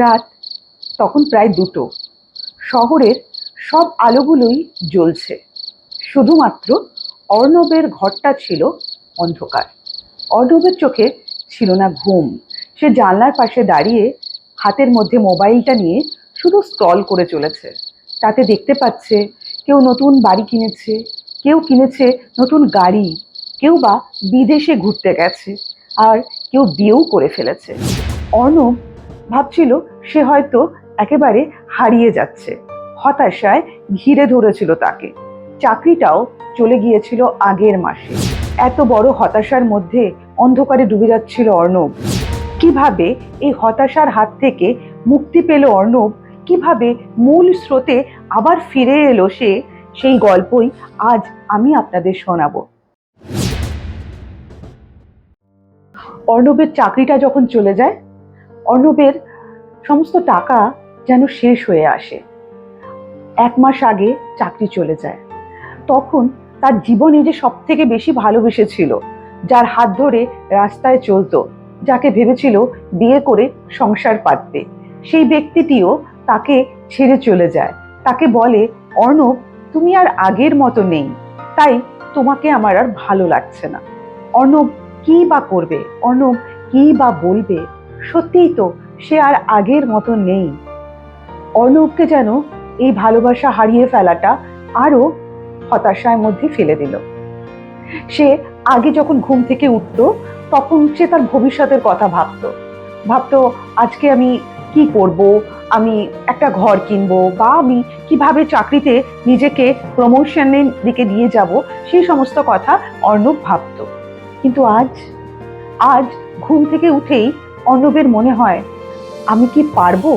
রাত তখন প্রায় 2টো। শহরের সব আলোগুলোই জ্বলছে, শুধুমাত্র অর্ণবের ঘরটা ছিল অন্ধকার। অর্ণবের চোখে ছিল না ঘুম। সে জানলার পাশে দাঁড়িয়ে হাতের মধ্যে মোবাইলটা নিয়ে শুধু স্ক্রল করে চলেছে। তাতে দেখতে পাচ্ছে কেউ নতুন বাড়ি কিনেছে, কেউ কিনেছে নতুন গাড়ি, কেউ বা বিদেশে ঘুরতে গেছে, আর কেউ বিয়েও করে ফেলেছে। অর্ণব ভাবছিল সে হয়তো একেবারে হারিয়ে যাচ্ছে। হতাশায় ঘিরে ধরেছিল তাকে। চাকরিটাও চলে গিয়েছিল আগের মাসে। এত বড় হতাশার মধ্যে অন্ধকারে ডুবে যাচ্ছিল অর্ণব। কিভাবে এই হতাশার হাত থেকে মুক্তি পেল অর্ণব, কিভাবে মূল স্রোতে আবার ফিরে এলো সে, সেই গল্পই আজ আমি আপনাদের শোনাবো। অর্ণবের চাকরিটা যখন চলে যায়, অর্ণবের সমস্ত টাকা যেন শেষ হয়ে আসে। 1 মাস আগে চাকরি চলে যায়। তখন তার জীবনে যে সব থেকে বেশি ভালোবেসেছিল, যার হাত ধরে রাস্তায় চলতো, যাকে ভেবেছিল বিয়ে করে সংসার পাতবে, সেই ব্যক্তিটিও তাকে ছেড়ে চলে যায়। তাকে বলে, অর্ণব, তুমি আর আগের মতো নেই, তাই তোমাকে আমার আর ভালো লাগছে না। অর্ণব কি বা করবে, অর্ণব কি বা বলবে? সত্যিই তো সে আর আগের মতো নেই। অর্ণবকে যেন এই ভালোবাসা হারিয়ে ফেলাটা আরো হতাশার মধ্যে ফেলে দিল। সে আগে যখন ঘুম থেকে উঠতো, তখন সে তার ভবিষ্যতের কথা ভাবতো আজকে আমি কি করব, আমি একটা ঘর কিনবো, বা আমি কিভাবে চাকরিতে নিজেকে প্রমোশনের দিকে নিয়ে যাব, সেই সমস্ত কথা অর্ণব ভাবতো। কিন্তু আজ আজ ঘুম থেকে উঠেই অর্ণবের মনে হয়, আমি কি পারবো?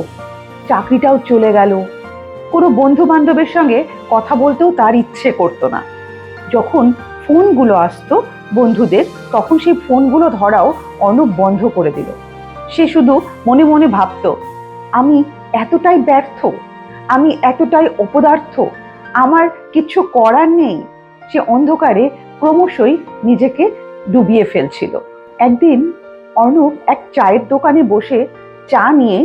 চাকরিটাও চলে গেল। কোনো বন্ধু বান্ধবের সঙ্গে কথা বলতেও তার ইচ্ছে করতো না। যখন ফোনগুলো আসতো বন্ধুদের, তখন সেই ফোনগুলো ধরাও অর্ণব বন্ধ করে দিল। সে শুধু মনে মনে ভাবতো, আমি এতটাই ব্যর্থ, আমি এতটাই অপদার্থ, আমার কিছু করার নেই। সে অন্ধকারে ক্রমশই নিজেকে ডুবিয়ে ফেলছিল। একদিন অর্ণব এক চায়ের দোকানে বসে চা নিয়ে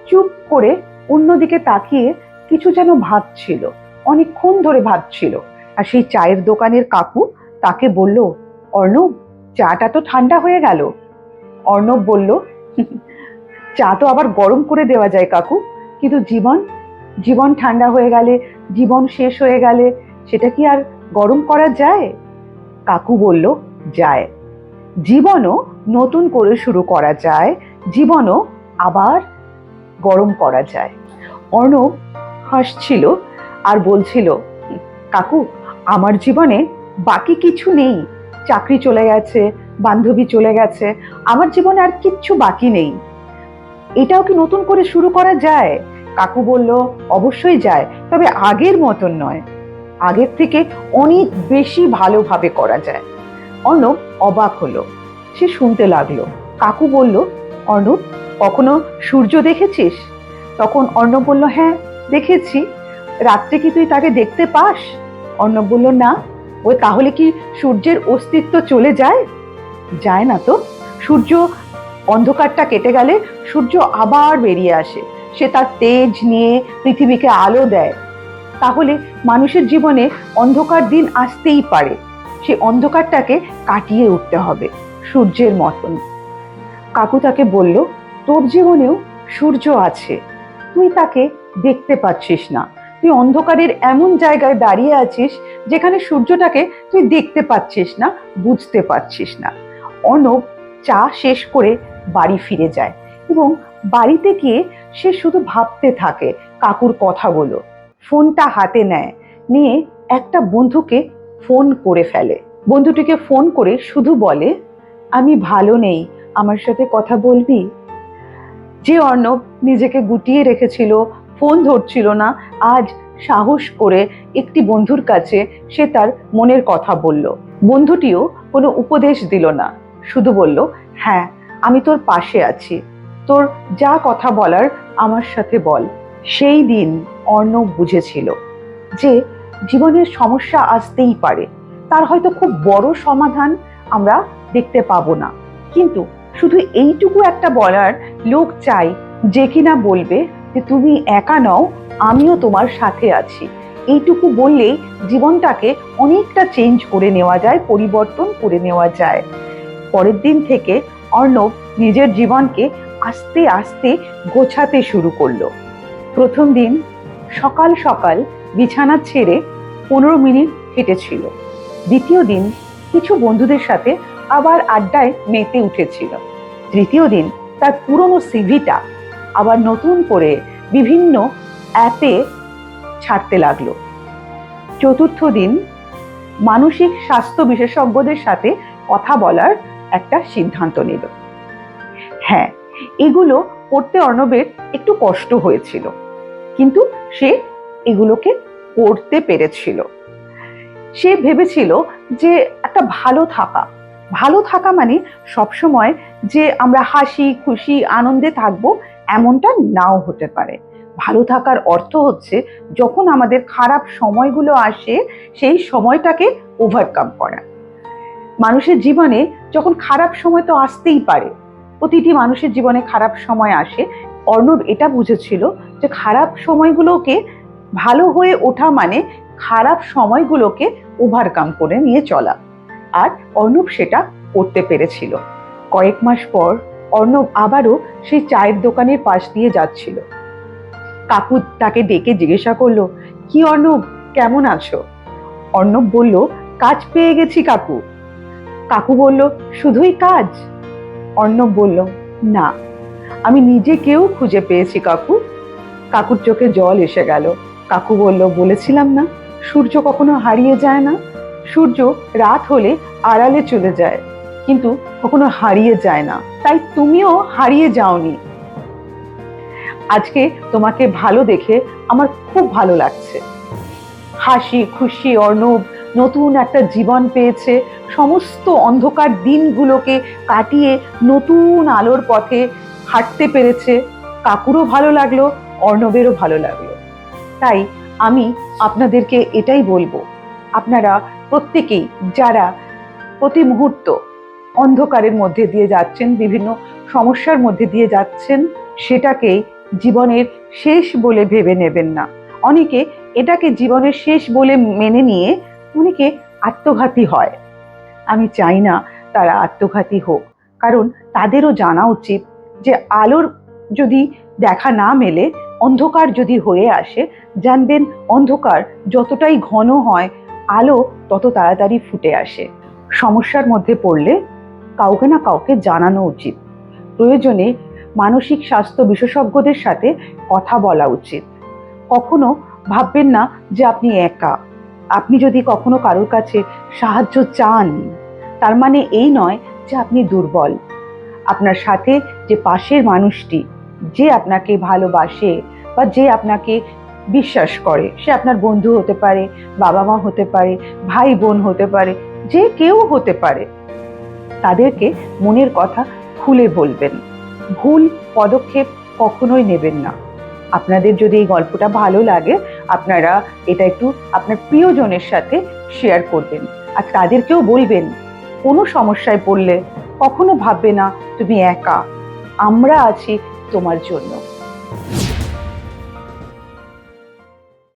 চুপ করে অন্যদিকে তাকিয়ে কিছু যেন ভাবছিল, অনেকক্ষণ ধরে ভাবছিল। আর সেই চায়ের দোকানের কাকু তাকে বলল, অর্ণব, চাটা তো ঠান্ডা হয়ে গেল। অর্ণব বলল, চা তো আবার গরম করে দেওয়া যায় কাকু, কিন্তু জীবন, জীবন ঠান্ডা হয়ে গেলে, জীবন শেষ হয়ে গেলে সেটা কি আর গরম করা যায়? কাকু বলল, যায়। জীবনও নতুন করে শুরু করা যায়, জীবনও আবার গরম করা যায়। অর্ণব হাসছিল আর বলছিল, কাকু, আমার জীবনে বাকি কিছু নেই। চাকরি চলে গেছে, বান্ধবী চলে গেছে, আমার জীবনে আর কিচ্ছু বাকি নেই। এটাও কি নতুন করে শুরু করা যায়? কাকু বলল, অবশ্যই যায়, তবে আগের মতন নয়, আগের থেকে অনেক বেশি ভালোভাবে করা যায়। অর্ণব অবাক হলো। সে শুনতে লাগলো। কাকু বলল, অর্ণব, কখনো সূর্য দেখেছিস? তখন অর্ণব বলল, হ্যাঁ, দেখেছি। রাত্রে কি তুই তাকে দেখতে পাস? অর্ণব বলল, না। ওই তাহলে কি সূর্যের অস্তিত্ব চলে যায়? যায় না তো। সূর্য, অন্ধকারটা কেটে গেলে সূর্য আবার বেরিয়ে আসে। সে তার তেজ নিয়ে পৃথিবীকে আলো দেয়। তাহলে মানুষের জীবনে অন্ধকার দিন আসতেই পারে, সে অন্ধকারটাকে কাটিয়ে উঠতে হবে সূর্যের মতন। কাকু তাকে বলল, তোর জীবনেও সূর্য আছে, তুই তাকে দেখতে পাচ্ছিস না। তুই অন্ধকারের এমন জায়গায় দাঁড়িয়ে আছিস যেখানে সূর্যটাকে তুই দেখতে পাচ্ছিস না, বুঝতে পারছিস না। অর্ণব চা শেষ করে বাড়ি ফিরে যায় এবং বাড়িতে গিয়ে সে শুধু ভাবতে থাকে কাকুর কথাগুলো। ফোনটা হাতে নেয়, নিয়ে একটা বন্ধুকে ফোন করে ফেলে। বন্ধুটিকে ফোন করে শুধু বলে, আমি ভালো নেই, আমার সাথে কথা বলবি? যে অর্ণব নিজেকে গুটিয়ে রেখেছিল, ফোন ধরছিল না, আজ সাহস করে একটি বন্ধুর কাছে সে তার মনের কথা বলল। বন্ধুটিও কোনো উপদেশ দিল না, শুধু বলল, হ্যাঁ, আমি তোর পাশে আছি, তোর যা কথা বলার আমার সাথে বল। সেই দিন অর্ণব বুঝেছিল যে জীবনের সমস্যা আসতেই পারে, তার হয়তো খুব বড় সমাধান আমরা দেখতে পাবো না, কিন্তু শুধু এইটুকু একটা বলার লোক চাই, যে কিনা বলবে যে তুমি একা নও, আমিও তোমার সাথে আছি। এইটুকু বললেই জীবনটাকে অনেকটা চেঞ্জ করে নেওয়া যায়, পরিবর্তন করে নেওয়া যায়। পরের দিন থেকে অর্ণব নিজের জীবনকে আস্তে আস্তে গোছাতে শুরু করলো। প্রথম দিন সকাল সকাল বিছানা ছেড়ে 15 মিনিট হেঁটেছিল। দ্বিতীয় দিন কিছু বন্ধুদের সাথে আবার আড্ডায় মেতে উঠেছিল। তৃতীয় দিন তার পুরনো সিভিটা আবার নতুন করে বিভিন্ন অ্যাপে ছাড়তে লাগলো। চতুর্থ দিন মানসিক স্বাস্থ্য বিশেষজ্ঞদের সাথে কথা বলার একটা সিদ্ধান্ত নিল। হ্যাঁ, এগুলো করতে অর্ণবের একটু কষ্ট হয়েছিল, কিন্তু সে এগুলোকে করতে পেরেছিল। সে ভেবেছিল যে একটা ভালো থাকা মানে সবসময় যে আমরা হাসি খুশি আনন্দে থাকবো এমনটা নাও হতে পারে। ভালো থাকার অর্থ হচ্ছে যখন আমাদের খারাপ সময়গুলো আসে সেই সময়টাকে ওভারকাম করা। মানুষের জীবনে যখন খারাপ সময় তো আসতেই পারে, প্রতিটি মানুষের জীবনে খারাপ সময় আসে। অর্ণব এটা বুঝেছিল যে খারাপ সময়গুলোকে ভালো হয়ে ওঠা মানে খারাপ সময়গুলোকে ওভারকাম করে নিয়ে চলা। আর অর্ণব সেটা করতে পেরেছিল। কয়েক মাস পর অর্ণব আবারও সেই চায়ের দোকানের পাশ দিয়ে যাচ্ছিল। কাকু তাকে ডেকে জিজ্ঞাসা করলো, কি অর্ণব, কেমন আছো? অর্ণব বলল, কাজ পেয়ে গেছি কাকু। কাকু বলল, শুধুই কাজ? অর্ণব বলল, না, আমি নিজেকেও খুঁজে পেয়েছি কাকু। কাকুর চোখে জল এসে গেল। কাকু বলল, বলেছিলাম না, সূর্য কখনো হারিয়ে যায় না। সূর্য রাত হলে আড়ালে চলে যায়, কিন্তু কখনো হারিয়ে যায় না। তাই তুমিও হারিয়ে যাওনি। আজকে তোমাকে ভালো দেখে আমার খুব ভালো লাগছে। হাসি খুশি অর্ণব নতুন একটা জীবন পেয়েছে। সমস্ত অন্ধকার দিনগুলোকে কাটিয়ে নতুন আলোর পথে হাঁটতে পেরেছে। কাকুরও ভালো লাগলো, অর্ণবেরও ভালো লাগলো। তাই আমি আপনাদেরকে এটাই বলবো, আপনারা প্রত্যেকেই যারা প্রতি মুহূর্ত অন্ধকারের মধ্যে দিয়ে যাচ্ছেন, বিভিন্ন সমস্যার মধ্যে দিয়ে যাচ্ছেন, সেটাকেই জীবনের শেষ বলে ভেবে নেবেন না। অনেকে এটাকে জীবনের শেষ বলে মেনে নিয়ে অনেকে আত্মঘাতী হয়। আমি চাই না তারা আত্মঘাতী হোক, কারণ তাদেরও জানা উচিত যে আলোর যদি দেখা না মেলে, অন্ধকার যদি হয়ে আসে, জানবেন অন্ধকার যতটাই ঘন হয় আলো তত তাড়াতাড়ি ফুটে আসে। সমস্যার মধ্যে পড়লে কাউকে না কাউকে জানানো উচিত। প্রয়োজনে মানসিক স্বাস্থ্য বিশেষজ্ঞদের সাথে কথা বলা উচিত। কখনো ভাববেন না যে আপনি একা। আপনি যদি কখনো কারোর কাছে সাহায্য চান, তার মানে এই নয় যে আপনি দুর্বল। আপনার সাথে যে পাশের মানুষটি, যে আপনাকে ভালোবাসে বা যে আপনাকে বিশ্বাস করে, সে আপনার বন্ধু হতে পারে, বাবা মা হতে পারে, ভাই বোন হতে পারে, যে কেউ হতে পারে, তাদেরকে মনের কথা খুলে বলবেন। ভুল পদক্ষেপ কখনোই নেবেন না। আপনাদের যদি এই গল্পটা ভালো লাগে, আপনারা এটা একটু আপনার প্রিয়জনের সাথে শেয়ার করবেন, আর তাদেরকেও বলবেন কোনো সমস্যায় পড়লে কখনো ভাববে না তুমি একা, আমরা আছি তোমার জন্য।